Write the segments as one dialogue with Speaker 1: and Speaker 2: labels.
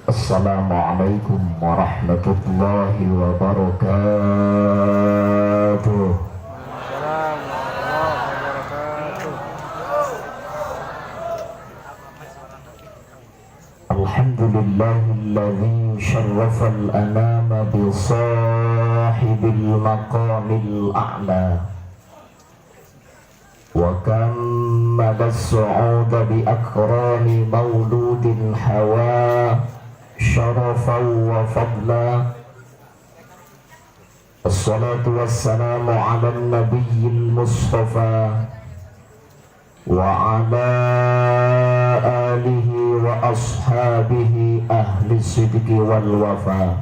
Speaker 1: Assalamualaikum warahmatullahi wabarakatuh. Alhamdulillahilladzi syarrafal anama bi sahibil maqamil a'la wa kammala as-su'uda bi akrami mauludin hawa syarafan wa fadla. Assalatu wassalamu ala nabiyyil mustafa wa ala alihi wa ashabihi ahli sidqi wal wafa.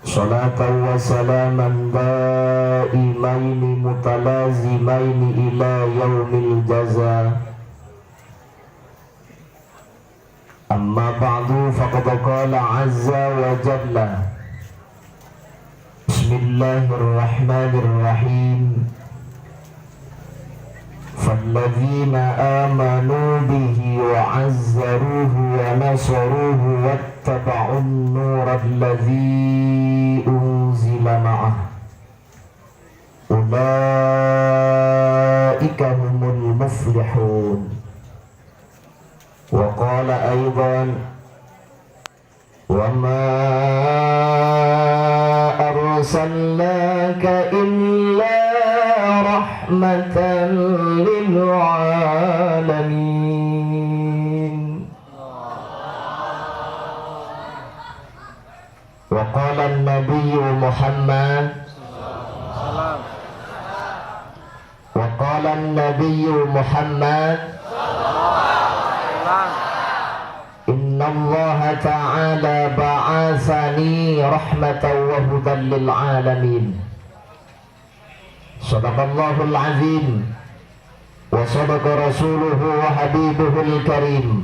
Speaker 1: Salatan wa salaman daimaini mutalazimaini ila yaumil jaza. Amma ba'du, faqad qala azza wa jalla, Bismillahirrahmanirrahim. Falladzina amanu bihi wa azzaruhu wa nasaruhu wattaba'un nural ladzi unzila ma'ah ulaika humul muflihun. Wa qala aidan wa ma arsalnaka illa rahmatan lil alamin. Wa qala an-nabiyyu Muhammad wa qala an-nabiyyu Muhammad Inna Allah ta'ala ba'athani rahmatan wa hudan lil alamin. Sadaqallahul azim wa sadaqa rasuluhu wa habibuhul karim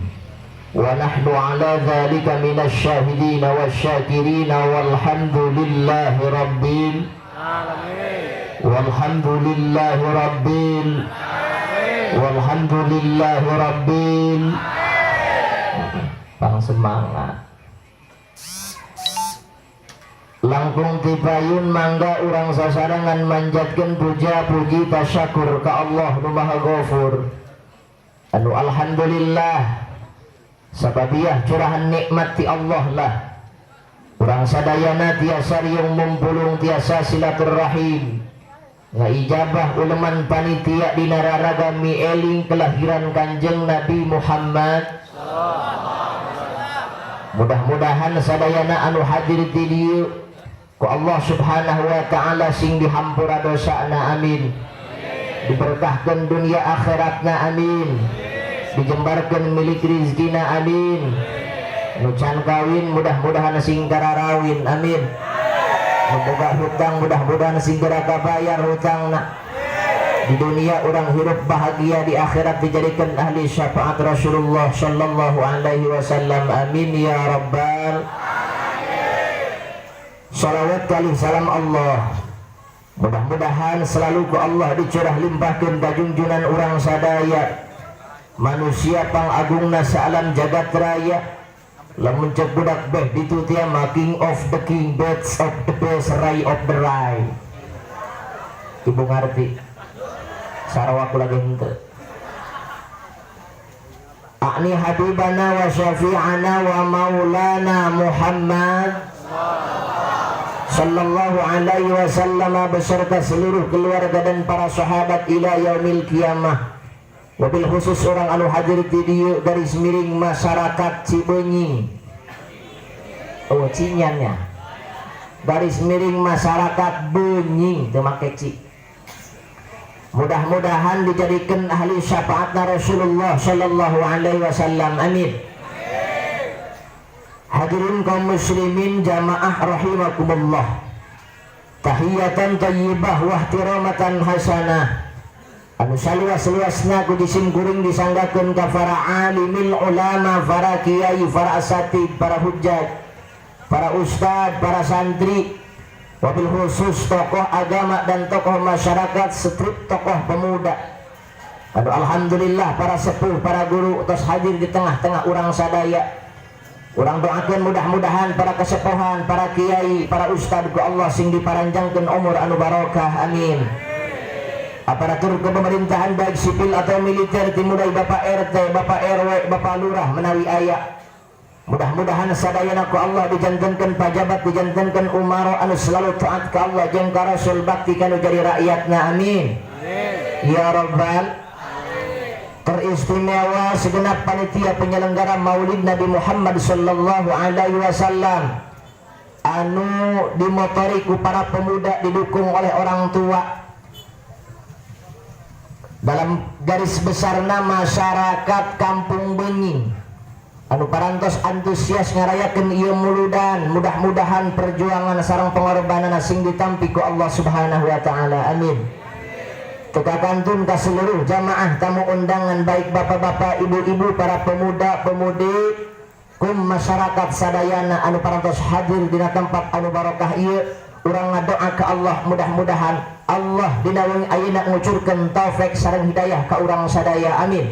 Speaker 1: wa nahnu ala dhalika minasy syahidin wasyakirin walhamdulillahi rabbil alamin. Walhamdulillahi rabbil alamin. Walhamdulillahi rabbil pang semangat. Langkung tipayun mangga urang sasarangan manjatkeun puja puji tasyakur ka Allah nu Maha Ghafur anu alhamdulillah sababiah curahan nikmat ti Allah lah urang sadayana tiasa riung mumpulung tiasa silaturahim ngaijabah uleman panitia dina raragami eling kelahiran Kanjeng Nabi Muhammad. Mudah-mudahan sadayana anu hadir di dieu ku Allah subhanahu wa ta'ala sing dihampura dosana amin, diberkahkan dunia akhiratna amin, dijembarkan milik rizkina amin, nucan kawin mudah-mudahan sing kararawin amin, memboga hutang mudah-mudahan sing geraka bayar hutangna. Di dunia orang hidup bahagia, di akhirat dijadikan ahli syafaat Rasulullah sallallahu alaihi wasallam amin ya rabbal alamin. Salawat kali salam Allah mudah-mudahan selalu ku Allah dicurah limpahkeun ka junjunan urang sadaya manusia pang agungna saalam jagat raya. Lamun cek budak beh ditutia ma king of the king, best of the best, rai of the rai. Ibu ngarti sarawaku lagi henteu. A'ni habibana wa syafi'ana wa maulana Muhammad sallallahu alaihi wasallam beserta seluruh keluarga dan para sahabat ila yaumil qiyamah. Wabil khusus orang anu hadir di dieu garis miring masyarakat Cibenying. Oh cinyannya. Garis miring masyarakat Benying teu make ci. Mudah-mudahan dijadikan ahli syafaat Rasulullah sallallahu alaihi wasallam amin. Hadirin kaum muslimin jamaah rahimakumullah. Tahiyatan thayyibah wa ihtiramatan hasanah. Anu saluas-luasna ku disim kuring disanggakeun ka para alimil ulama, para kiai, para asatid, para hujjat, para ustad, para santri, wabil khusus tokoh agama dan tokoh masyarakat, strip tokoh pemuda, Aduh, alhamdulillah para sepuh, para guru terus hadir di tengah-tengah urang sadaya. Urang doakeun mudah-mudahan para kesepuhan, para kiai, para ustad ku Allah sing diparanjangkeun umur anu barokah, amin. Aparatur pemerintahan baik sipil atau militer dimulai Bapak RT, Bapak RW, Bapak Lurah menawi aya. Mudah-mudahan sadayana ku Allah dijantankeun pajabat, dijantankeun umaro anu selalu taat ka Allah jeung ka Rasul bakti kanu jadi rakyatna, amin. Ya Rabbal. Teristimewa segenap panitia penyelenggara Maulid Nabi Muhammad sallallahu alaihi wasallam anu dimotori ku para pemuda didukung oleh orang tua. Dalam garis besarna masyarakat Kampung Benying anu parantos antusias ngarayakeun ieu muludan, mudah-mudahan perjuangan sareng pengorbanan sing ditampi ku Allah Subhanahu wa taala, amin. Tukakantun ke seluruh jamaah tamu undangan baik bapak-bapak, ibu-ibu, para pemuda-pemudi kum masyarakat sadayana anu parantos hadir dina tempat anu barokah ieu. Urang ngadoa ke Allah mudah-mudahan Allah dina wengi ayeuna ngucurkeun taufik sareng hidayah ka urang sadaya, amin.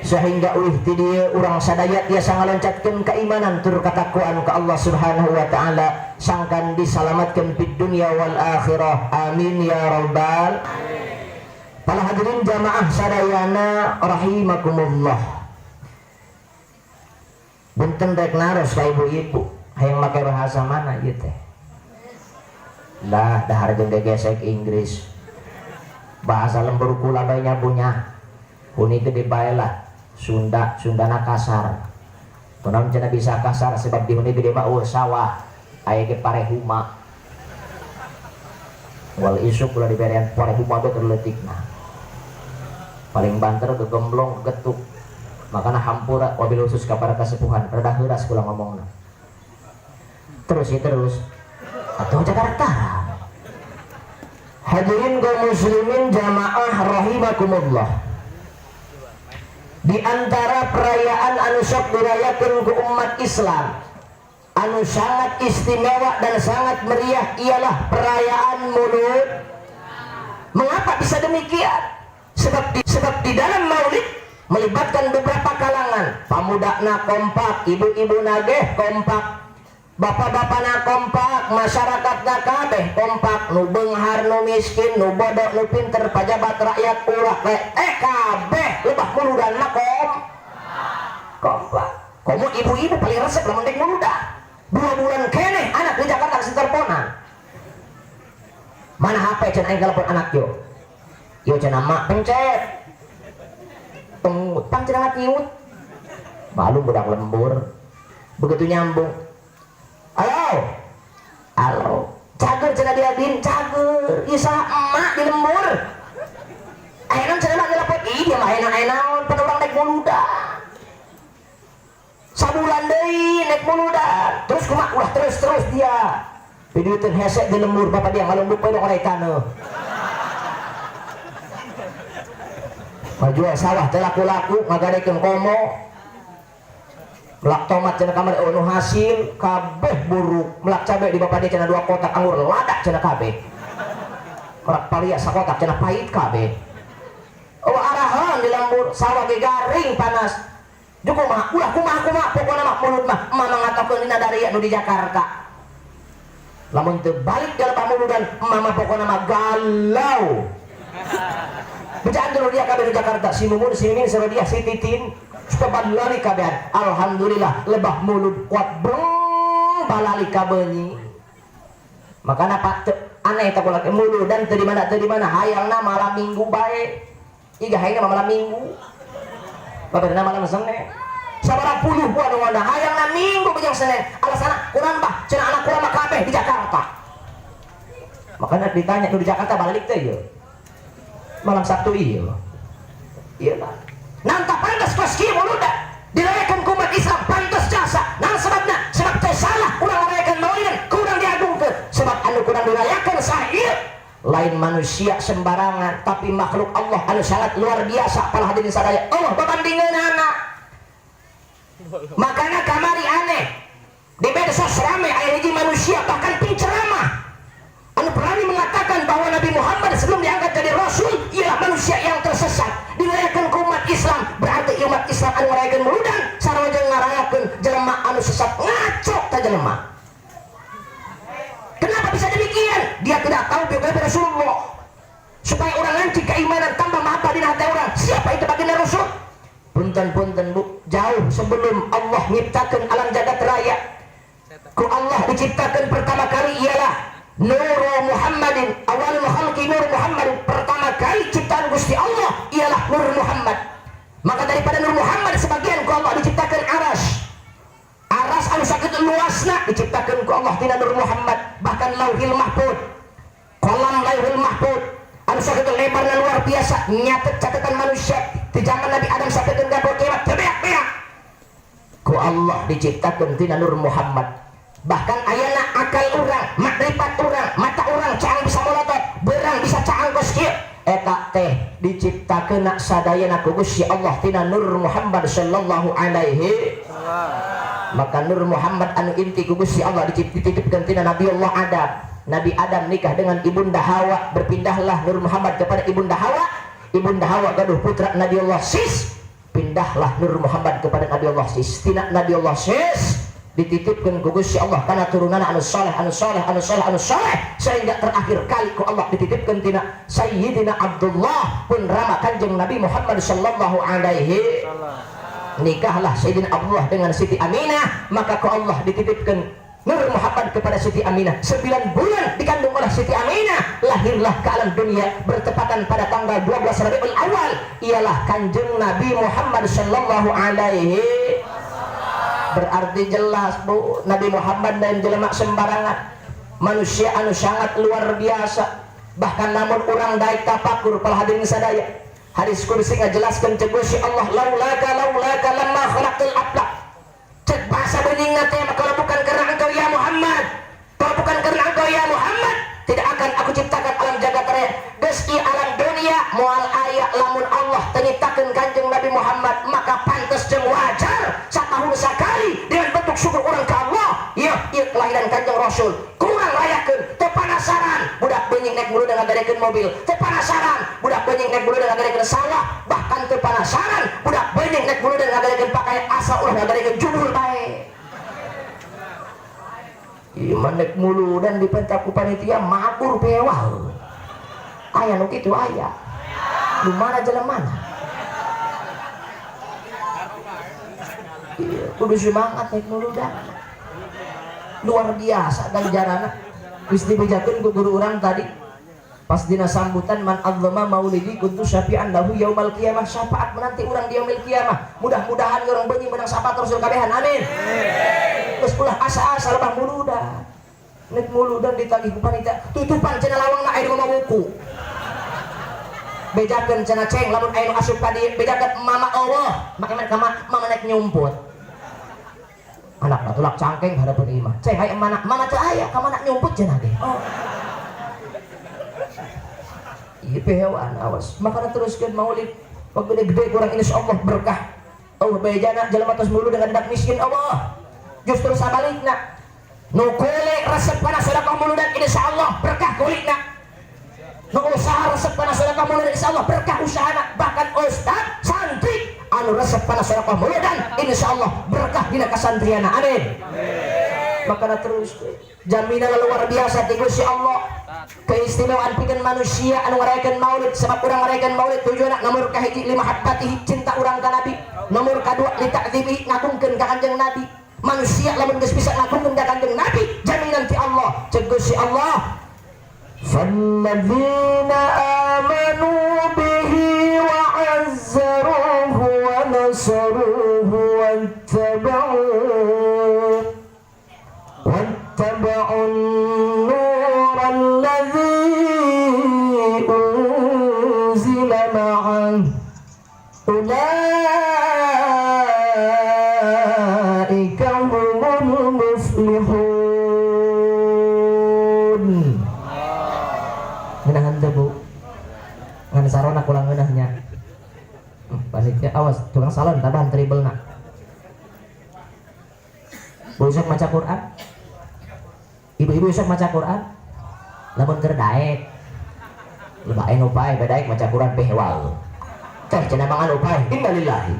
Speaker 1: Sehingga ulih ti dieu urang sadaya tiasa ngaloncatkeun keimanan tur katakwaan ka Allah Subhanahu wa taala sangkan disalamatkeun fid dunya wal akhirah, amin ya rabbal. Para hadirin jamaah sadayana rahimakumullah. Bunten rek naros ka ibu-ibu, hayang make bahasa mana ieu teh? Lah dahar jeung gesek Inggris. Bahasa lembur kula bae nyabunya. Puni gede bae lah. Sunda, Sundana kasar. Kunaon cenah bisa kasar sebab di gede mah sawah. Aya ge parehuma. Wal isuk kula diberian parehuma teh terleutikna. Paling banter gegemblong getuk makana hampura wabil khusus kepada kesepuhan rada heuras kula ngomongna terus atau Jakarta. Hadirin kaum muslimin jamaah rahimakumullah, di antara perayaan anu sok dirayakeun ku umat Islam anu sangat istimewa dan sangat meriah ialah perayaan Maulid. Mengapa bisa demikian? Sebab di dalam maulid melibatkan beberapa kalangan. Pamudana kompak, ibu-ibu nageh kompak, bapak-bapakna kompak, masyarakatna kabeh kompak, nu beunghar nu miskin, nu bodoh nu pinter, pajabat rakyat ulah kabeh lebah muludan mah kompak. Komo ibu-ibu paling resep lamun dek muludan. 2 bulan keneh anak di Jakarta geus teleponan. Mana HP cenah aing telepon anak yo. Yo cenah mak pencet pengut pan cenah ngiut malu budak lembur begitu nyambung halo cager cenah dia din cager isa emak di lembur ayeuna cenah mak telepon dia mah enak-enak pada urang naik muludan sabulan deui naik muludan terus kumaha ulah terus dia video teh hese di lembur bapak dia ngalunduk poe orek taneuh majual sawah teh laku-laku ngagadekeun komo melak tomat cenah kamar nu hasil kabeh buruk melak cabe di bapak dia cenah 2 kotak anggur ladak cenah kabeh kerak palia sakotak cenah pahit kabeh arahan di lembur sawah ge garing panas juku mah ulah kumaha pokona mah mulut mah emah ngatokeun dina dari nu di Jakarta lamun teu balik ka lebah muludan emah mah pokona mah galau. Bejaan dulu dia kabeh di Jakarta, si Mumun, si Mimin, si Rodia, si Titin, suka balali kabehan. Alhamdulillah, lebah mulut kuat breng balali kabeni. Makanya pak aneh tak boleh mulut dan tadi mana hayangna malam minggu baik. Iga hayangna malam minggu. Babadana malam Senin. Sabaraha puluh anu ngana hayangna minggu bejang Senin. Alasana kurang bah, cenah anak kurang kabeh di Jakarta. Makanya ditanya nu di Jakarta balik teh ieu. Malam Sabtu iya lah nanta pantas kos kieu muludan dirayakeun ku umat Islam pantas jasa nah sebab teh salah urang ngarayakeun maulidan kurang diagungkeun sebab anu kurang dirayakeun saha ieu lain manusia sembarangan tapi makhluk Allah anu sangat luar biasa. Para hadirin sadaya Allah babandingeunana makanya kamari aneh di medsos rame aya hiji manusia bahkan penceramah anu berani mengatakan bahwa Nabi Muhammad sebelum diangkat jadi Rasul ialah manusia yang tersesat. Dirayakan Islam berarti umat Islam anu ngarayakeun muludan sarua jeung ngarangakeun jelema anu sesat ngaco ta jelema. Kenapa bisa demikian? Dia tidak tahu biografi Rasulullah. Supaya orang nanti keimanan tambah mata di hati orang. Siapa itu baginda Rasul? Punten-punten bu, jauh sebelum Allah menciptakan alam jagat raya. Ku Allah diciptakan pertama kali ialah Nuru Muhammadin, awalul khalqi Nur Muhammadin. Pertama kali ciptaan Gusti Allah ialah Nur Muhammad. Maka daripada Nur Muhammad sebagian ku Allah diciptakan aras anu sakitu luasna diciptakan ku Allah tina Nur Muhammad. Bahkan lauhil mahfud, kolam lauhil mahfud anu sakitu lebarna luar biasa nyatet catatan manusia di zaman Nabi Adam sampai ke gabung kiamat tebeak-beak ku Allah diciptakan tina Nur Muhammad. Bahkan ayana akal orang, makrifat orang, mata orang caang bisa molotot, berang bisa caang kos kieu eta teh diciptakeun sadayana ku Gusti Allah tina Nur Muhammad sallallahu alaihi wasallam. Maka Nur Muhammad anu inti ku Gusti Allah dititipkeun tina Nabi Allah Adam. Nabi Adam nikah dengan Ibunda Hawa, berpindahlah Nur Muhammad kepada Ibunda Hawa. Ibunda Hawa gaduh putra Nabi Allah Sis, pindahlah Nur Muhammad kepada Nabi Allah Sis. Tina Nabi Allah Sis dititipkan ku Gusti Allah karena turunan anu saleh sehingga terakhir kali ku Allah dititipkan tina Sayyidina Abdullah pun rama Kanjeng Nabi Muhammad sallallahu alaihi nikahlah Sayyidina Abdullah dengan Siti Aminah. Maka ku Allah dititipkan Nur Muhammad kepada Siti Aminah. 9 bulan dikandung oleh Siti Aminah, lahirlah ke alam dunia bertepatan pada tanggal 12 Rabiul Awal ialah Kanjeng Nabi Muhammad sallallahu alaihi. Berarti jelas bu, Nabi Muhammad dan jelema sembarangan, manusia anu sangat luar biasa. Bahkan namun orang daik tapakur pal hadirin sadaya, hadis kursi ngajelaskeun cek Gusti Allah laulaka lamma khalaqtul aflaq. Cek bahasa bening teh kalau bukan karena engkau ya Muhammad, kalau bukan karena engkau ya Muhammad, tidak akan aku ciptakan alam jagat raya. Geus ieu alam dunia moal aya lamun Allah nyiptakeun Kanjeng Nabi Muhammad, maka pantes jeung wajar satahun sekali dengan bentuk syukur orang ke Allah. Ieu kelahiran Kanjeng Rasul. Kurang rayakeun, teu panasaran budak beunjing naik mulu dengan gadekeun mobil, teu panasaran budak beunjing naik mulu dengan gadekeun sawah, bahkan teu panasaran budak beunjing naik mulu dengan gadekeun pakaian asal ulah gadekeun judul bae. Ieu naik mulu dan dipentak ku panitia mabur bewal. Aya nu kitu aya. Di mana jelemana? Iya, kudu semangat naik mulu dah. Luar biasa ganjaranna. Geus dibejakeun ku guru urang tadi. Pas dina sambutan man adzama maulidi kuntu syafi'an lahu yaumal qiyamah, syafaat menanti urang di yaumil qiyamah. Mudah-mudahan urang beunyi menang syafaat Rasul kabehan. Amin. Geus ulah asa-asa lebah muludan. Naik muludan ditagih ku panitia. Tutupan cenah lawangna aya ngomong buku. Bejakeun cenah ceng lamun aya nu asup ka dieu bejakeun mama Allah make mama naik nyumput anak tulak cangkeng harapan ieu mah ceng aya mama teu aya ka mana nyumput cenah ge oh ieu hewan awas makana teruskeun maulid pag gede-gede kurang insyaallah berkah Allah bejana jelema tos mulu dengan hendak miskin Allah justru sabalikna nu kulit resep kana sedekah muludan insyaallah berkah kulitna. Nu usaha resep kana sedekah muludan insyaallah berkah usahana. Bahkan ustaz santri anu resep kana sedekah muludan insyaallah berkah dina kasantriana. Amin. Makana terus jaminan luar biasa ti Gusti Allah. Keistimewaan pikeun manusia anu ngarayakeun maulid sebab urang ngarayakeun maulid tujuanna nomor kahiji lima habbatihi cinta urang ka nabi, nomor kadua li ta'dzibihi ngagungkeun ka Kanjeng Nabi. Manusia lamun geus bisa ngagungkeun ka Kanjeng Nabi jaminan ti Allah ceuk Gusti Allah فَالَّذِينَ آمَنُوا بِهِ وَعَزَّرُوهُ وَنَصَرُوهُ وَاتَّبَعُوا النُّورَ الَّذِي أُنزِلَ مَعَهُ أُولَئِكَ هُمُ الْمُفْلِحُونَ. Ngeunah henteu Bu. Ngan sarona kulang ngeunahnya. Panitia awas tukang salon tabahan tribelna. Bu isok maca Quran. Ibu-ibu isok maca Quran. Lamun keur daek. Loba anu bae badaek maca Quran behewal. teh cenah mangan upay innalillahi.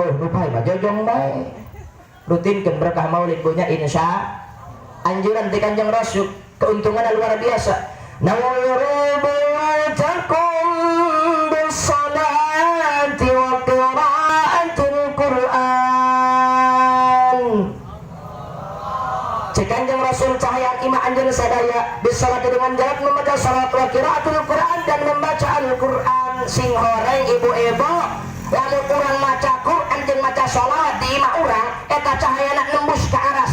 Speaker 1: Oh upay mah jojong bae rutinkeun berkah maulid punya insya anjuran di Kanjeng Rasul keuntungan luar biasa. Nawairu bai'atakum bis-salati wa qira'atil Qur'an. Cek Kanjeng Rasul cahaya imah anjeun sadaya bis-salati dengan jalan membaca salat wa qira'atul Qur'an dan membaca Al-Qur'an. Sing horeng ibu-ibu lalu urang maca Quran jeung maca sholawat di imah urang eta cahayana nembus ke aras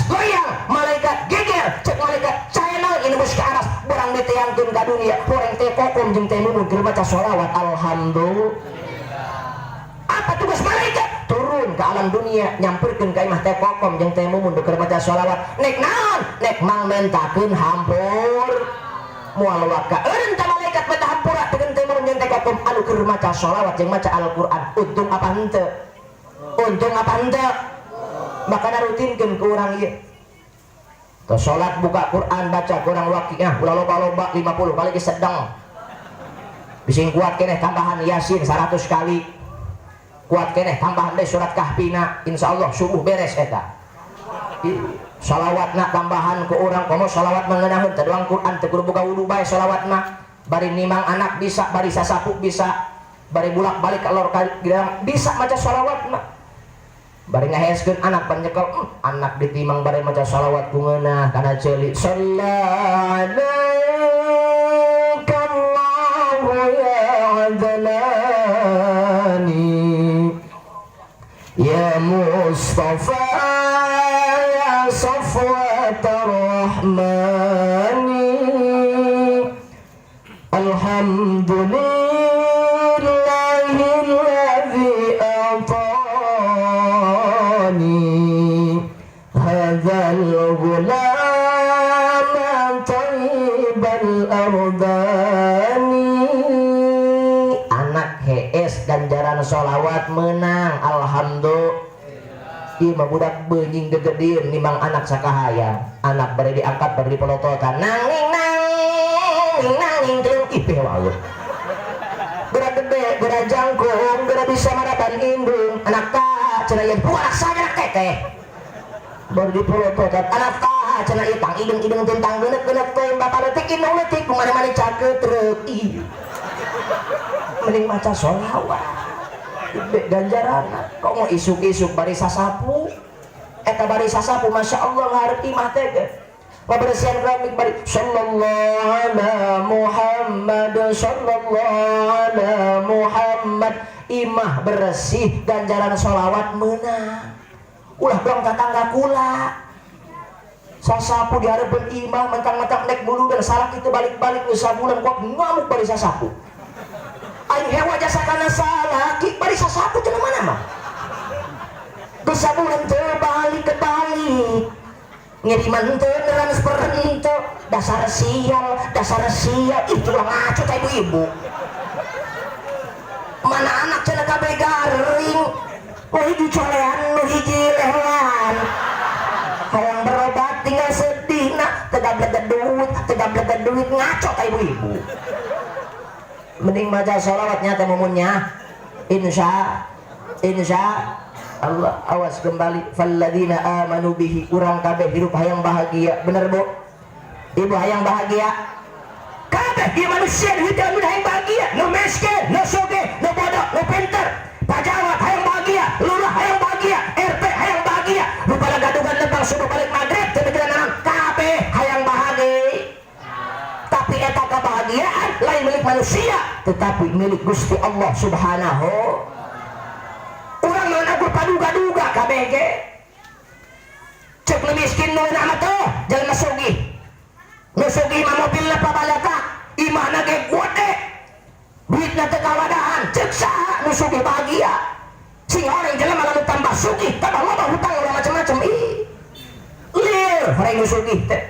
Speaker 1: goyang malaikat geger cek malaikat cahayana nembus ke aras urang diteyangkeun ka dunia urang teh kokom jeung teh numun keur maca sholawat alhamdulillah. Apa tugas malaikat? Turun ke alam dunia nyamperkeun ka imah teh kokom jeung teh mumun keur maca sholawat nek naon nek mangmentakeun hampur moal waka eureun teh malaikat mata hampura tegeun teh mumun jeung teh kokom anu keur maca sholawat jeung maca Al-Qur'an. Untung apa henteu? Untung apa henteu? Makana rutinkeun ku urang ieu. Teu salat buka Quran baca kurang waqiah ulah loba-loba 50 kali ge sedeng. Bising kuat keneh tambahan Yasin 100 kali. Kuat keneh tambahan deui surat Kahfina insyaallah subuh beres eta. Shalawatna tambahan ku urang komo shalawat mengenaheun teh doang Quran teh kudu buka wudu bae shalawatna. Bari nimang anak bisa, bari sasapu bisa, bari bulak balik ka lor girang bisa maca shalawatna. Bari ngaheeskeun anak panjekel anak ditimang bari maca shalawat ku ngeunah kana ceuli sallallahu ya adnani ya Mustafa ya Safwatar Rahmani alhamdulillahilladzi atani hadzal ghulam tayyibal ardani. Anak hees ganjaran sholawat menang alhamdulillah. Ieu mah budak beunjing gegedeun nimang anak sakahayang anak bari diangkat bari dipelototan nanging teuing ipeh wae geura gede geura jangkung geura bisa marapan indung anak tah cenah ieu anak saja teteh bari dipelototan anak tah cenah ieu tang idung tentang geuneup-geuneup teh bapak leutik indung leutik kumana-mana cakeutreuk ih mending maca sholawat gede ganjaranna kok mau isuk-isuk bari sasapu eta bari sasapu masya Allah ngarti mah teh pabersihan keramik bari sallallahu ala Muhammad sallallahu ala Muhammad imah bersih ganjaran sholawat meunang ulah dong tatangga kula sasapu di hareupeun imah mentang-mentang nek bulu dan salah kitu balik-balik geus sabulan kok ngamuk bari sasapu aing hewa jasa kana salah ki bari sasapu cenah mana mah geus sabulan teu balik ke balik ngiriman teu transfer henteu dasar sial itu lah ngaco teh ibu mana anak cenah kabeh garing oh hiji colean nu hiji lehean hayang berobat tinggal sedihna teu gableget duit ngaco teh ibu mending baca sholawatnya teh mumunnya insya Allah. Awas kembali falladzina amanu bihi urang kabeh hirup hayang bahagia bener bu ibu hayang bahagia kabeh ieu manusia hidup hayang bahagia nu miskin nu sugih nu bodoh nu pinter pajawat hayang bahagia lurah hayang bahagia RT hayang bahagia nu pada gadugan lebang subuh balik maghrib teu mikiran naon kabeh hayang bahagia tapi eta kebahagiaan lain milik manusia tetapi milik Gusti Allah subhanahu urang lawan aku paduga-duga kabeh ge cek nu miskin nu nama teh jalma sugih nu sugih mah mobilna pabalata imahna ge gede duitna teu kawadahan cek saha nu sugih bahagia sing horeng jelema lamun tambah sugih tambah loba hutang urang macam-macam ih lir horeng nu sugih teh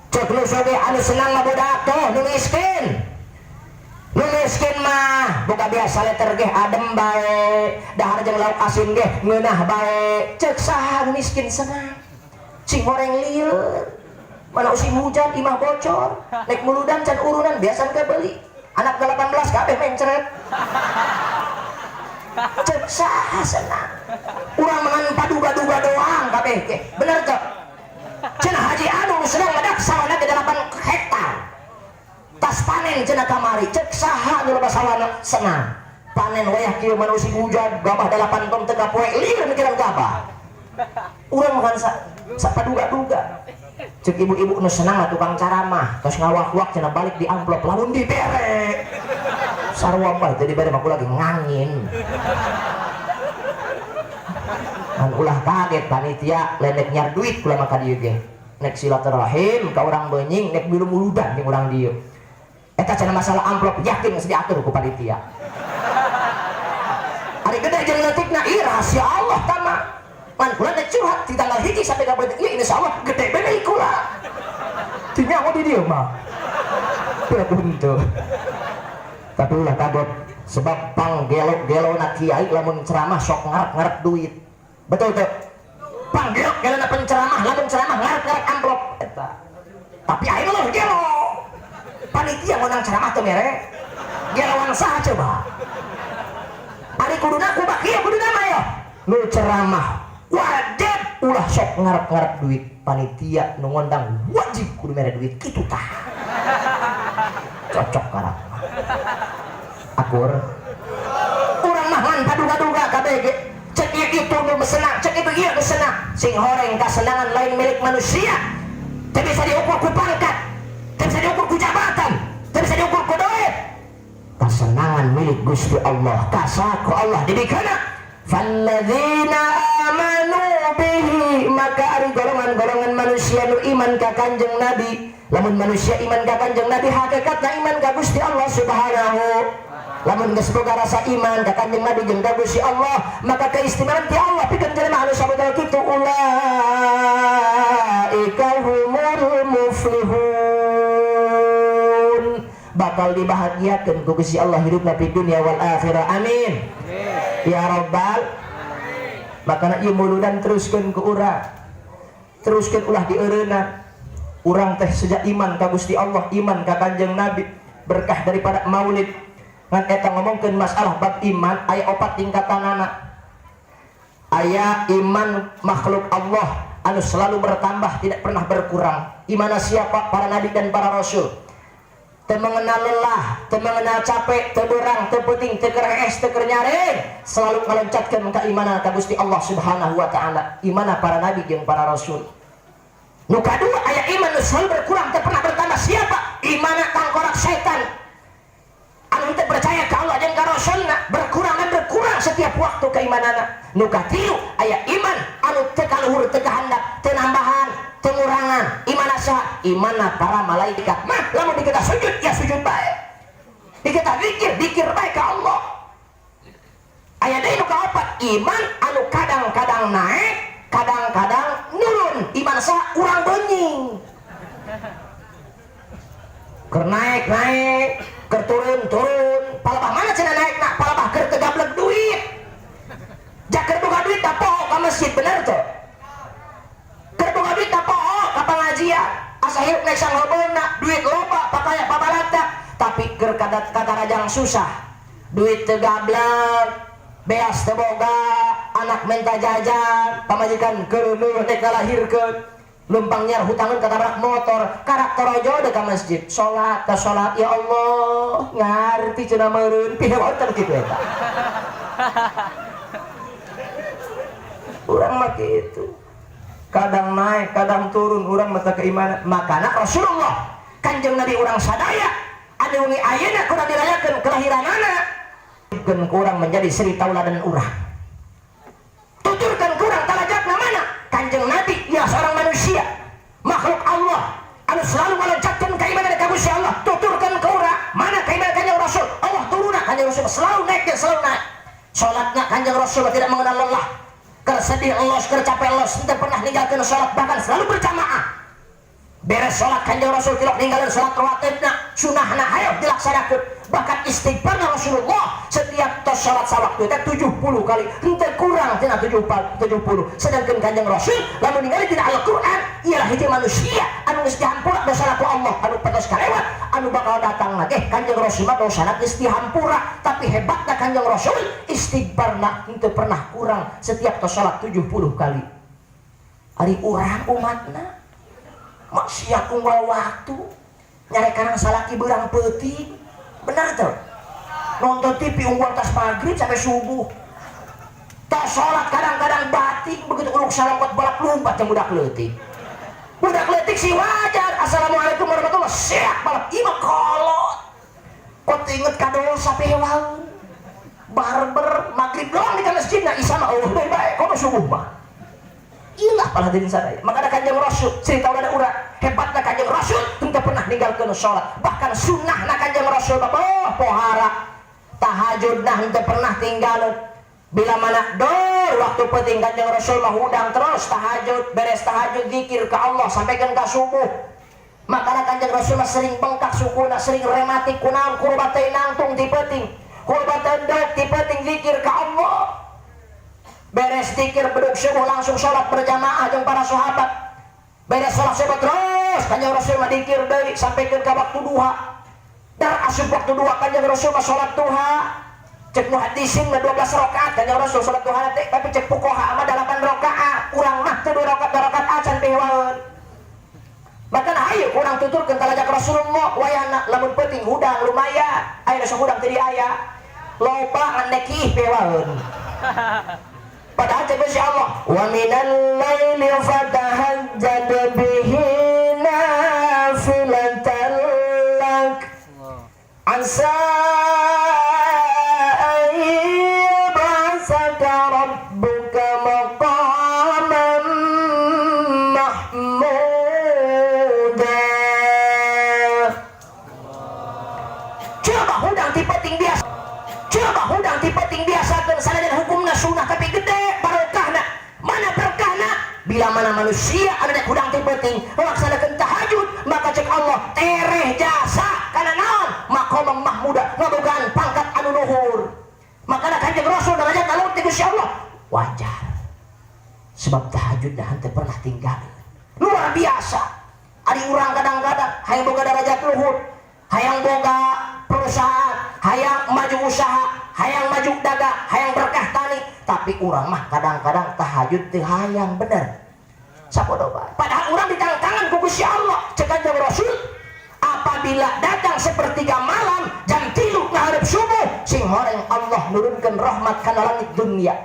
Speaker 1: cek nu sugih anu senang mah budak teh nu miskin mah buka biasa letter ge adem bae dahar jeung lauk asin ge ngeunah bae cek saha nu miskin senang sing horeng lieur mana usim hujan imah bocor nek muludan can urunan biasan ke beli anak 18 kabeh mencret cek saha senang urang mangan paduga-duga doang kabeh ke bener tuh cenah haji anu senang ngadak sawana ke 8 hektar tas panen cenah kamari cek saha nu loba sawana senang panen wayah kieu manusia hujan gabah 8 ton teu kapoe lieur mikiran gabah urang makan sa paduga-duga cek ibu-ibu nu senang tukang caramah tos ngawak-wak cenah balik di amplop lamun dibere sarua mah teu dibere mah aku lagi ngangin kan ulah kaget panitia ledek nyar duit kula maka dieu ge nek silaturahim ka urang beunjing nek bilung-buludan jeung urang dieu eta cenah masalah amplop yakin geus diatur ku panitia ari gede jeung leutikna ieu rahasia Allah tama man kula teh curhat di tanggal 1 sampai ka beuteung ieu insyaallah gede bener kula tinggal di dieu mah beuntu tapi ulah kaget sebab pang gelo na kiai lamun ceramah sok ngarep-ngarep duit betul tuh pang gelo na penceramah lamun ceramah ngarep-ngarep amplop eta tapi ayeuna loh gelo panitia ngonang ceramah teh mere geloan saha coba ari kuduna ku bakieu kuduna mah ya nu ceramah wajib ulah sok ngarep-ngarep duit panitia nu ngondang wajib kudu mere duit kitu tah cocok karang akur urang mah man paduga-duga kabeh ge cek ieu kitu nu mesenang cek itu ieu mesenang sing horeng kasenangan lain milik manusia teu bisa diukur ku pangkat teu bisa diukur ku jabatan teu bisa diukur ku doet kasenangan milik Gusti Allah kasaku Allah dibikana falladzina amanu bihi maka ari golongan-golongan manusia nu iman ka Kanjeng Nabi lamun manusia iman ka Kanjeng Nabi hakikatna iman ka Gusti Allah Subhanahu lamun geus boga rasa iman ka Kanjeng Nabi jeung ka Gusti Allah maka keistimewaan ti Allah pikeun jelema anu sabodal kitu ulaika humul muflihun bakal dibahagiakeun ku Gusti Allah hidupna di dunia wal akhirah amin ya rabbal makana ieu muludan teruskeun ku urang teruskeun ulah dieureunna urang teh sejak iman ka Gusti Allah iman ka Kanjeng Nabi berkah daripada maulid ngan eta ngomongkeun masalah bab iman aya 4 tingkatanana aya iman makhluk Allah anu selalu bertambah tidak pernah berkurang imana siapa para nabi dan para rasul teu mengenal lelah teu mengenal capek teu beurang teu peuting teu kerees teu nyareng selalu ngaloncatkeun keimanan ka Gusti Allah Subhanahu wa taala imana para nabi jeung para rasul nu kadua aya iman nu selalu berkurang teu pernah bertambah siapa imana tangkorak setan anu teu percaya ka Allah jeung ka Rasulna berkurang dan berkurang setiap waktu keimanana nu katilu aya iman anu teu kaluhur teu kahandap teu nambahan teu ngurangan imana saha imana para malaikat mah lamun dikita sujud ya sujud bae dikita zikir bae ka Allah aya deui nu kaopat iman anu kadang-kadang naik kadang-kadang nurun iman saha urang beunjing keur naik keur turun palebah mana cenah naikna palebah keur teu gablek duit jak keur boga duit tah poho ka masjid bener tuh keur boga duit tah poho ka pangajian asa hirup naik sanglobeuna duit loba papaya pabalata tapi keur kadarajang susah duit teu gablek beas teu boga anak minta jajan pamajikan keureuh nek kalahirkeun lumpang nyar hutangan ketabrak motor karak torojo dek ka masjid sholat ya Allah ngarti cenah meureun pieu wonten kitu eta urang mah kitu kadang naik kadang turun urang mata keimanan makana Rasulullah Kanjeng Nabi urang sadaya anu wengi ayeuna kudu dirayakeun kelahiranana keun urang menjadi seri tauladan urang tuturkeun urang talajatna mana Kanjeng Nabi ya seorang manusia makhluk Allah anu selalu melencatkan keimanan ka Gusti Allah tuturkeun ka urang mana keimanan Kanjeng Rasul Allah turuna Kanjeng Rasul selalu naik dan selalu naik salatna Kanjeng Rasul tidak mengenal lelah keur sedih elos keur capek elos teu pernah ninggalkeun salat bahkan selalu berjamaah beres salat Kanjeng Rasul tidak ninggalkeun salat rawatibna sunahna hayo dilaksanakeun Bahkan istighfarna Rasulullah setiap tos salat sawaktu teh 70 kali, henteu kurang tina 70. Sedangkan Kanjeng Rasul lamun ningali tina Al-Qur'an ialah hiji manusia anu geus dihampura dosana ku Allah, anu petos kalewat, anu bakal datang lagi Kanjeng Rasul mah dosana geus dihampura. Tapi hebatna Kanjeng Rasul istighfarna henteu pernah kurang setiap tos salat 70 kali. Ari urang umatna maksiat unggal waktu nyarekan salaki beurang peuting. Benar tuh, nonton TV ungguan tas maghrib sampai subuh, tak sholat kadang-kadang batik, begitu uluk salam buat balap lompat yang budak letik sih wajar. Assalamualaikum warahmatullahi wabarakatuh, siap balap ima kolot. Kau inget kadol sampai hewan barber maghrib doang di masjid na isya mah Allah baik, kau subuh mah ilah pala diri sadaya. Maka ada Kanjeng Rasul cerita udah ada urang hebatnya Kanjeng Rasul henteu pernah ninggalkeun salat. Bahkan sunnahna Kanjeng Rasul bapak pohara tahajudna henteu pernah tinggalin. Bila mana dor waktu penting Kanjeng Rasul mah hudang terus tahajud, beres tahajud zikir ke Allah sampaikan ke subuh. Maka Kanjeng Rasul mah sering bengkak sukuna, sering rematik kunaon kurbateuy nangtung di penting, kurbateuy dok di penting zikir ke Allah. Beres zikir beduk subuh langsung sholat berjamaah jeung para sahabat. Beres sholat subuh terus Kanjeng Rasul mah dikir deui sampai ke waktu duha. Dar asup waktu duha Kanjeng Rasul mah sholat duha. Cek muhaddisin mah 12 rakaat Kanjeng Rasul sholat duha teh, tapi cek fuqaha mah 8 rakaat. Urang mah teu 2 rakaat acan teh waeun. Bahkan hayu urang tuturkeun talajak Rasulullah wayahna lamun penting hudang lumayan. Aya nu hudang teu aya. Loba ngandeki teh waeun. Padahal cek si Allah wa minal laili fatahajjad bihi nafilatan lak asa ayyabasaka rabbuka maqaman mahmuda. Coba hudang tipe-ting biasa, coba hudang tipe-ting biasakeun sanajan hukumna sunnah tapi gede barokahna. Mana berkahna? Bila mana manusia ada hudang tipe-ting melaksanakan tahajud, maka cek Allah tereh jasa karena naon maqamam mahmuda ngabogaan pangkat anu luhur. Maka Kanjeng Rasul derajat anu ti Gusti Allah wajar. Sebab tahajud dah henteu pernah tinggal. Luar biasa. Ari urang kadang-kadang hayang boga derajat luhur, hayang boga perusahaan, hayang maju usaha, hayang maju dagang, hayang berkah tani, tapi urang mah kadang-kadang tahajud teu hayang bener. Sapodo bae. Padahal urang ditangtangan ku Gusti Allah. Cek Kanjeng Rasul, apabila datang sepertiga malam jam 3 ngaharep subuh, sing horeng Allah nurunkeun rahmat kana langit dunia.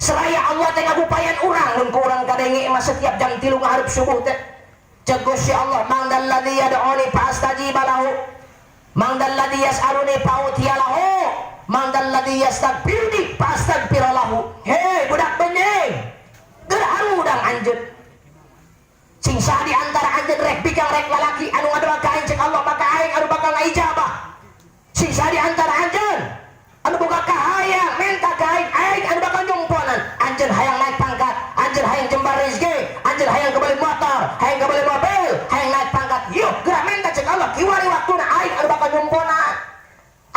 Speaker 1: Seraya Allah teh ngagupayan urang mun ku urang kadenge mah setiap jam 3 ngaharep subuh teh. Cek Gusti Allah, mangdal ladzi yad'uni fa astajiba lahu. Mangdal ladzi yas'aluni fa'utiya lahu. Mangdal ladzi yastaghfiruni fastaghfira lahu. Hei budak benyeng, geura udang anjeun. Sing sah di antara anjeun rek bikang rek lalaki anu ngadoa ka aing cek Allah maka aing anu bakal ngaijabah. Sing sah di antara anjeun anu boga kahayang menta ka aing anu bakal nyumponan. Anjeun hayang naik pangkat, anjeun hayang jembar rezeki, anjeun hayang kembali motor, hayang kembali mobil, hayang naik pangkat. Yuk geura menta cek Allah kiwari waktuna aing anu bakal nyumponan.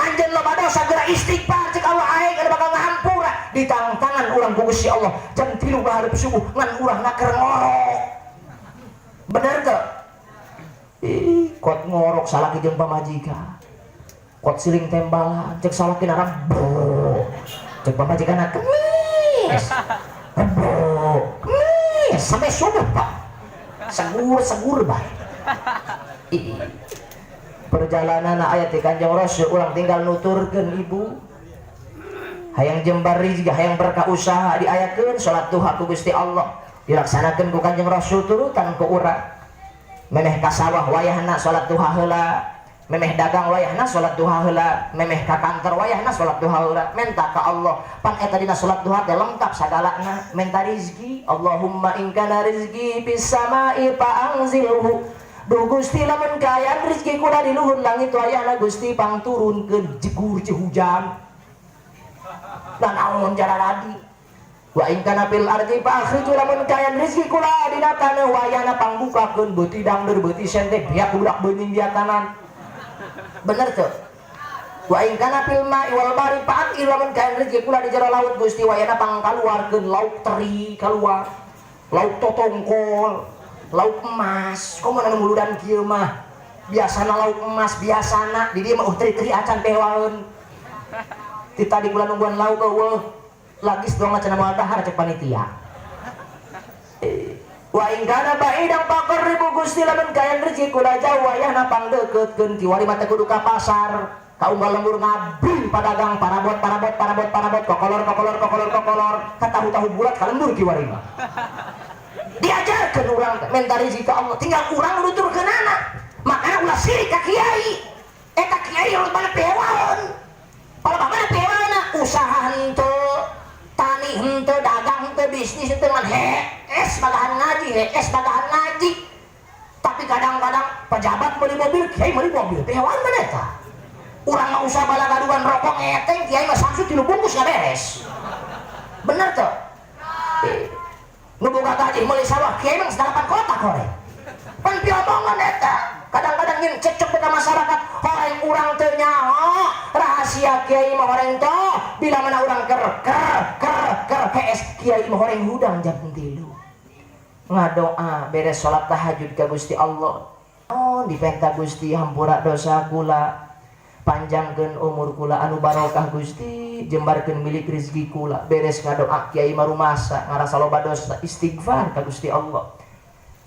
Speaker 1: Anjeun loba dosa geura istighfar cek Allah aing anu bakal ngahampura. Di tangan urang ku Gusti Allah jam 3 ngaharep subuh ngan urang keur ngorok. Bener teu? Kot ngorok salaki jeung pamajikan. Kot siling tembalan cek salaki narang bro. Cek pamajikanna kemis. Bro. Kemis sampai subuh, Pak. Segur bae. Perjalanan ayat di Kanjeng Rasul ulang tinggal nuturkeun ibu hayang jembar rezeki hayang berkah usaha diayakeun salat duha ku Gusti Allah dilaksanakeun ku Kanjeng Rasul turutan ku urang memeh ka sawah wayahna salat duha heula memeh dagang wayahna salat duha heula memeh ka kantor wayahna salat duha heula menta ka Allah pan eta dina salat duha teh lengkap sagalana menta rezeki Allahumma in kana rizqi bis samai fa anzilhu. Duh Gusti lamun kaayaan rezeki kuda di luhur langit wayahna Gusti pang turunkeun jegur hujan. Dan naon jara lagi. Wa in kana fil ardi fa akhriju lamun kaayaan rezeki kuda dina taneuh wayahna pang bukakeun beuti dangdeur beuti sente biak budak beuningg biatanan. Bener teu? Wa in kana fil ma'i wal bari fa'at ilamun kain rezeki kula di jero laut Gusti wa yana pang kaluarkeun lauk teri kaluar. Lauk totongkol, lauk emas. Komo anu muludan kieu mah. Biasana lauk emas biasana di dieu mah teri-teri acan pewaeun. Ti tadi kula nungguan lauk eueuh. Lagi sedang cenah moal dahar cek panitia. Wa in kana ba'idang faqarribu Gusti lamun kain rezeki kula jauh wayahna pang deukeutkeun ti wali mah teh kudu ka pasar. Kaum lembur ngabring padagang parabot kokolor katahu-tahu bulat kalembur ki wari mah diajarkeun urang mentari jika Allah tinggal urang nuturkeun anak makana ulah sirik ka kiai eta kiai urang bana pewaeun palebana pewaeuna usaha henteu tani henteu dagang henteu bisnis henteu ngan es bagahan ngaji tapi kadang-kadang pejabat beli mobil kiai beli mobil pewaeun mana eta urang mah usah bala gaduhan rokok ngeteng kiai mah samsut 3 bungkus gak beres bener tuh nu boga gaji meuli sawah kiai mah 8 kotak hore pan piomongan eta kadang-kadang nyin cekcok beta masyarakat horeng urang teu nyaho rahasia kiai mah horeng teh bila mana urang ker PS kiai mah horeng hudang jam 3 ngadoa beres salat tahajud ka Gusti Allah dipenta Gusti hampura dosa kula panjangkeun umur kula anu barokah Gusti jembarkeun milik rezeki kula beres ngadoa kiai marumasa ngarasa loba dosa istighfar ka Gusti Allah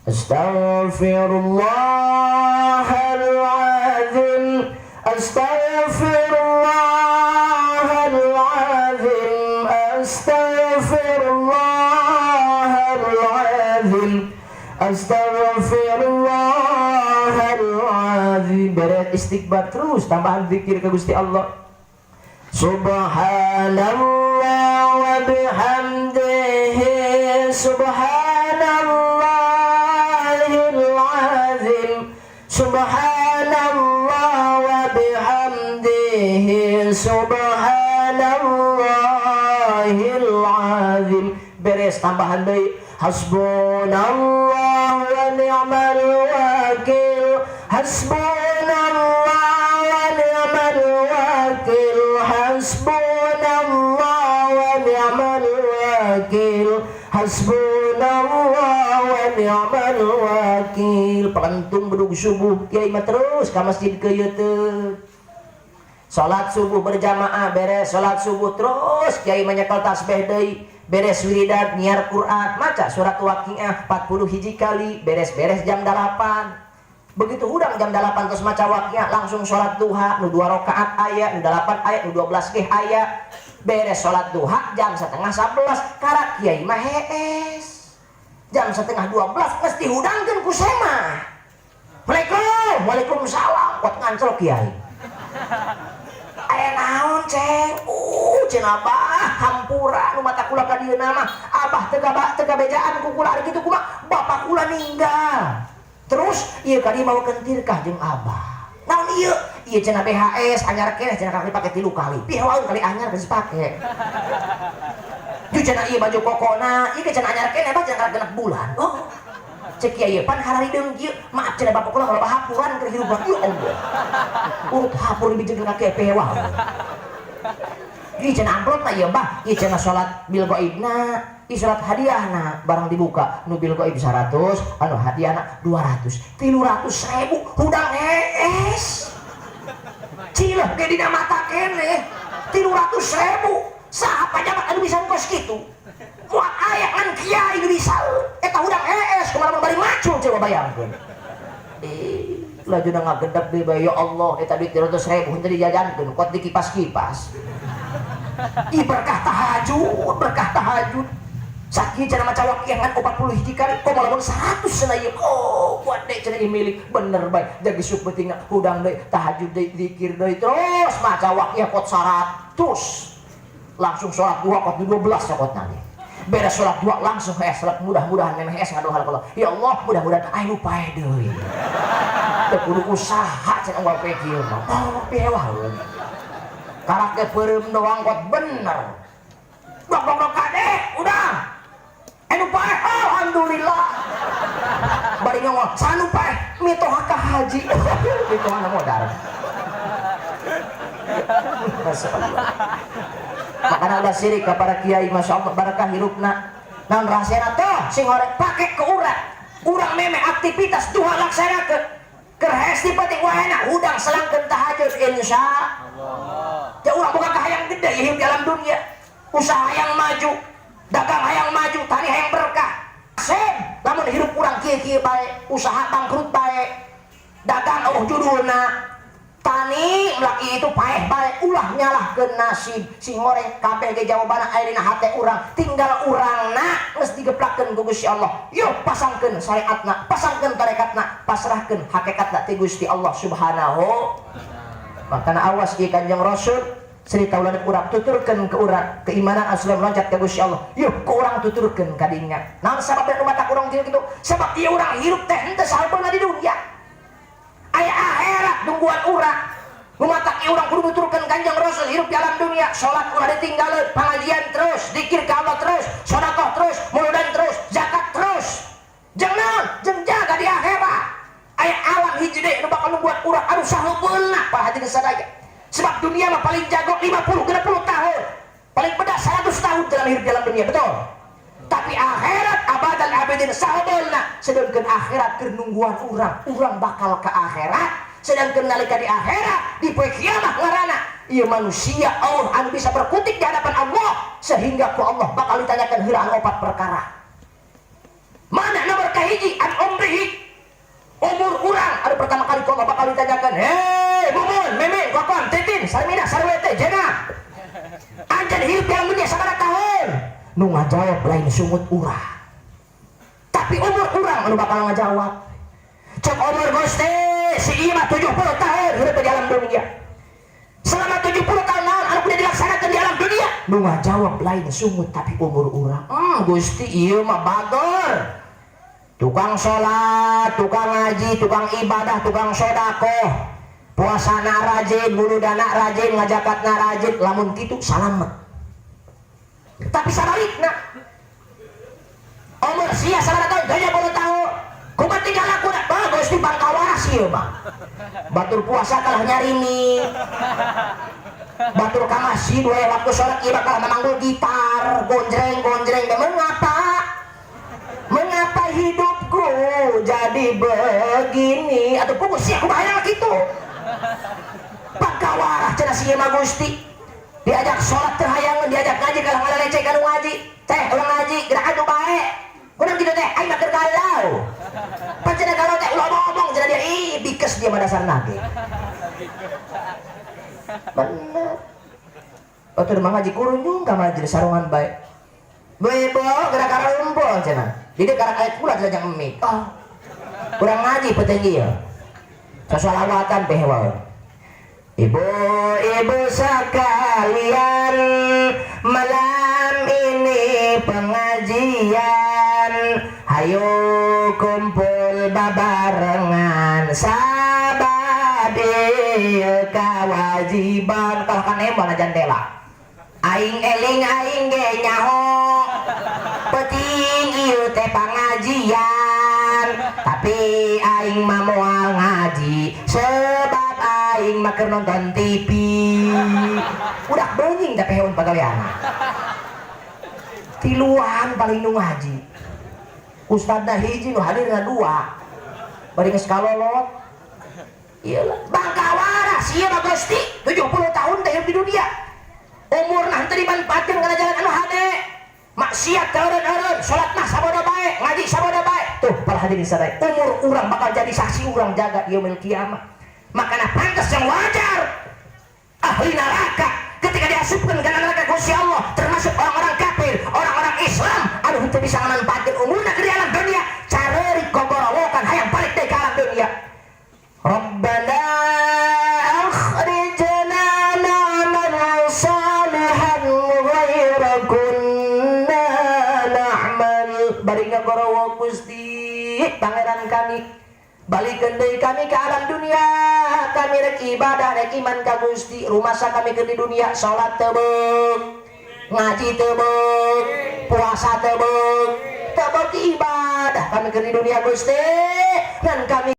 Speaker 1: Astaghfirullahaladzim Astaghfirullahaladzim Astaghfirullahaladzim Astaghfirullahaladzim beret istighfar terus tambahan zikir ke Gusti Allah Subhanallah wa bihamdihi Subhanallahil azim Subhanallah wa bihamdihi Subhanallahil azim beres tambahan deui Hasbunallah wa ni'mal wakil Hasbunallah wa ni'mal wakil Hasbunallah wa ni'mal wakil Hasbunallah wa ni'mal wakil pelantung bedug subuh kiai mah terus ka masjid ke ieu teh salat subuh berjamaah beres salat subuh terus kiai mah nyekel tasbih deui beres wiridan nyiar Quran maca surat Waqiah 40 hiji kali beres-beres jam 8 begitu udang jam 8 terus maca Waqiah langsung sholat duha nu 2 rakaat aya nu 8 aya nu 12 ge aya beres sholat duha jam 11:30 karak kiai mah hees jam 11:30 mesti hudangkeun ku semah Waalaikumsalam kuat ngancel kiai aya naon ceng cenah abah hampura nu mata kula ka dieu mah abah teu bejaan ku kula ari kitu kumaha bapak kula ninggal terus ieu ka dieu mawakeun tirkah jeung abah naon ieu cenah BHS anyar keneh cenah kali pake 3 kali pihawaeun kali anyar geus pake ieu cenah ieu baju kokona ieu cenah anyar keneh bah cenah genep bulan cek kieu pan harari deung kieu maaf cenah bapak kula loba hapuran keur hirup ieu Allah urut hapur bijeng ka pewa ieu cenah amplop mah ieu bah ieu cenah salat bil ghaibna ieu salat hadiahna barang dibuka nu bil ghaib 100 anu hadiahna 200 300.000 hudang es cileh ge dina mata keneh 300.000 saha pajabat anu bisa kos kitu moal aya kan kiai geus bisa eta hudang es kumaha bari macul coba bayangkeun lajuna ngagedeg deui bae ya Allah eta duit 300.000 henteu dijajankeun kot dikipas-kipas berkah tahajud sakit cenah maca Waqiah ngan 40 hiji kali kok malah 100 cenah ieu buat dek cenah ieu milik bener bae jadi suk beutingna hudang deui tahajud deui zikir deui terus maca Waqiah kot 100 langsung salat duha kot 12 kot nanti beres salat duha langsung salat mudah-mudahan memeh ngadoa ka Allah ya Allah mudah-mudahan aya nu pae deui teu kudu usaha cenah unggal pe kieu mah pihewaeun karak ge peureum doang kot bener dok kade udah anu pae alhamdulillah bari ngomong sanu pae mitoha ka haji mitoha modal Makanya ulah sirik kepada kiai, masya Allah barakah hirupna. Naon rahasiana tuh sing horek pake ke urang meme aktivitas duha laksanakeun keur hesti penting wahana udang selangkeun tahajud insya Allah. Ya urang boga kahayang gede hidup dalam dunia, usaha yang maju, dagang hayang maju, tani hayang berkah. Sen lamun hidup urang kieu-kieu bae, usaha bangkrut bae, dagang judulna tani laki itu paeh bae, ulah nyalahkeun nasib sing goreng kabeh ge jawabana aya dina hate urang, tinggal urangna geus digeplakeun ku Gusti Allah. Yuk pasangkeun syariatna, pasangkeun tarekatna, pasrahkeun hakikatna ti Gusti Allah Subhanahu. Makana awas ieu Kanjeng Rasul cerita ulah urang tuturkeun ke urang keimanan asli loncat ka Gusti Allah. Yuk ku urang tuturkeun ka dinya. Naon sababna nu matak urang kitu? Sebab ieu urang hirup teh henteu sahabeuna di dunia. Aya akhirat nungguan urang. Ngumatak urang kudu nuturkeun Kanjeng Rasul hirup di alam dunia, salat ulah ditinggalkeun, pengajian terus, zikir ka Allah terus, sedekah terus, muludan terus, zakat terus. Jeung naon? Jeung jaga di akhirat. Aya alam hiji deui nu bakal nungguan urang anu sahebeulna para hadirin sadaya. Sebab dunia mah paling jago 50 60 tahun. Paling pedas 100 tahun dalam hidup dalam dunia, betul? Tapi akhirat abadan abidin sahabeulna, sedangkan akhirat keur nungguan urang bakal ke akhirat, sedangkan nalika di akhirat di poe kiamat ngaranna ieu manusia Allah anu bisa berkutik di hadapan Allah sehingga ku Allah bakal ditanyakan heula anu 4 perkara. Mana nomor kahiji an umrihi, umur urang anu pertama kali ku Allah bakal ditanyakan, hei mumun meme kokon titin sarmina sarwete jena anjeun hidup dalam dunia sabaraha tahun? Nu ngajawab lain sungut urang, tapi umur urang anu bakal ngajawab. Cek umur Gusti si ieu mah 70 tahun hidup di alam dunia. Selama 70 tahun naon anu kudu dilaksanakeun di alam dunia? Nu ngajawab lain sungut tapi umur urang. Gusti ieu mah bagor. Tukang salat, tukang ngaji, tukang ibadah, tukang sedekah. Puasana rajin, muludana rajin, ngajakatna rajin, lamun kitu salamet. Tapi sabalikna umur sia sabaraha tahun 30 tahun kumaha tinggal lakuna bagus di bangkawaras ieu mah batur puasa kalah nyarini, batur ka masjid we waktu salat ieu bakal memanggul gitar gonjreng mengapa hidupku jadi begini atuh punggu sia kumaha kitu bangkawaras cenah si ieu mah Gusti. Diajak sholat terhayangan, diajak ngaji kalau nggak leceh kalau ngaji teh ulang ngaji gerak anu baik kurang gitu teh aing mah keur galau pancen galau teh ulah ngomong jadi dia bikes dia mah dasar nage bener otur mah ngaji kurunjung ka majelis sarungan baik bebo gerak kara rumpul cenah di dieu karak ayat pula jelajang emik kurang ngaji peteng ieu sasalawatan teh wae. Ibu-ibu sekalian, malam ini pengajian, hayo kumpul babarengan, sabab ieu kawajiban. Kalau kan embon jandela, aing eling aing ge nyaho, penting ieu teh pengajian, tapi aing mah moal ngaji sebab aing mah keur nonton TV. Udah beunjing teh heun pagaweana. Tiluan paling nu ngaji. Ustadna hiji nu hadirna 2. Bari geus kalolot. Iyalah, bangkawaras ieu mah Gusti, 70 tahun teh di dunia. Umurna henteu dimanfaatkeun kana jalan anu hade. Maksiat eureun-eureun, salat mah sabodo bae, ngaji sabodo bae. Tuh, para hadirin sadaya, umur urang bakal jadi saksi urang jaga yaumil kiamat. Makanya pantas yang wajar ahli neraka ketika diasupkan ke neraka Gusti Allah termasuk orang-orang kafir, orang-orang Islam anu henteu bisa manfaatkeun umurna di alam dunia careurik gogorowokan hayang balik deui ka alam dunia. Rabbana akhrijna na'mal salihan ghayra kunna na'mal. Bari ngagorowo Gusti pangeran kami balikeun deui kami ke alam dunia, kami rek ibadah rek iman ka Gusti. Rumasa kami keur di dunia salat teu beuk, ngaji teu beuk, puasa teu beuk, teu beuk ibadah kami keur di dunia Gusti. Dan kami